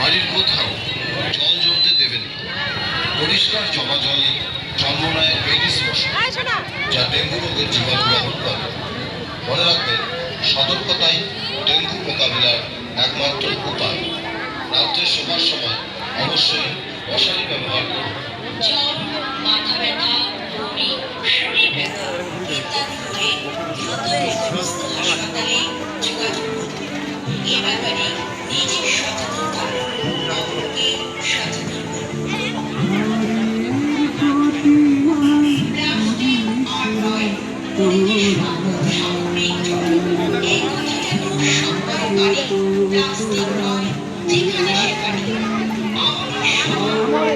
বাড়ির কোথাও জল জমতে দেবেন না। পরিষ্কার জমা জলে জন্ম নেয় এডিস মশা, যা ডেঙ্গু রোগের জীবাণু বহন করে। মনে রাখবেন, সতর্কতাই ডেঙ্গু মোকাবিলার একমাত্র উপায়। রাত্রে শোবার সময় অবশ্যই মশারি ব্যবহার করুন। জ্বর, মাথা ব্যথা, বমি, শরীর ব্যথা ইত্যাদি হলে দ্রুত নিকটস্থ হাসপাতালে যোগাযোগ করুন। এ ব্যাপারে নিজে সচেতন থাকুন, অপরকে সচেতন করুন। প্লাস্টিক আর নয়, পরিবেশ বান্ধব সামগ্রিক জল। এই কথা যেন সবাই পারে। প্লাস্টিক নয়, যেখানে সেখানে। আমরা সবাই